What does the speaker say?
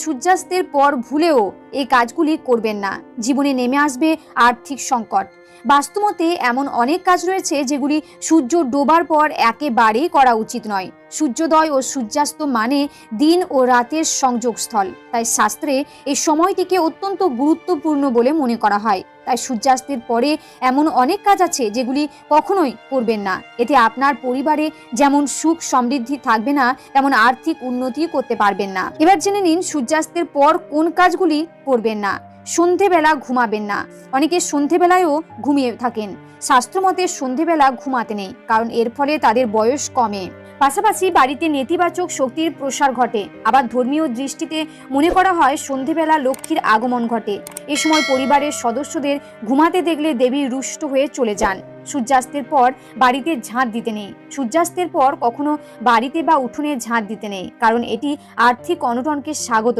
সূর্যাস্তের পর ভুলেও এই কাজগুলি করবেন না, জীবনে নেমে আসবে আর্থিক সংকট। বাস্তুমতে এমন অনেক কাজ রয়েছে যেগুলি সূর্য ডোবার পর একেবারেই করা উচিত নয়। সূর্যোদয় ও সূর্যাস্ত মানে দিন ও রাতের সংযোগস্থল, তাই শাস্ত্রে এই সময়টিকে অত্যন্ত গুরুত্বপূর্ণ বলে মনে করা হয়। তাই সূর্যাস্তের পরে এমন অনেক কাজ আছে যেগুলি কখনোই করবেন না। এতে আপনার পরিবারে যেমন সুখ সমৃদ্ধি থাকবে না, তেমন আর্থিক উন্নতি করতে পারবেন না। এবার জেনে নিন সূর্যাস্তের পর কোন কাজগুলি করবেন না। সন্ধেবেলা ঘুমাবেন না। অনেকে সন্ধেবেলায়ও ঘুমিয়ে থাকেন। শাস্ত্রমতে সন্ধেবেলা ঘুমাতে নেই, কারণ এর ফলে তাদের বয়স কমে। পাশাপাশি বাড়িতে নেতিবাচক শক্তির প্রসার ঘটে। আবার ধর্মীয় দৃষ্টিতে মনে করা হয় সন্ধেবেলা লক্ষ্মীর আগমন ঘটে। এ সময় পরিবারের সদস্যদের ঘুমাতে দেখলে দেবী রুষ্ট হয়ে চলে যান। সূর্যাস্তের পর বাড়িতে ঝাঁট দিতে নেই। সূর্যাস্তের পর কখনো বাড়িতে বা উঠোনে ঝাঁট দিতে নেই, কারণ এটি আর্থিক অনটনকে স্বাগত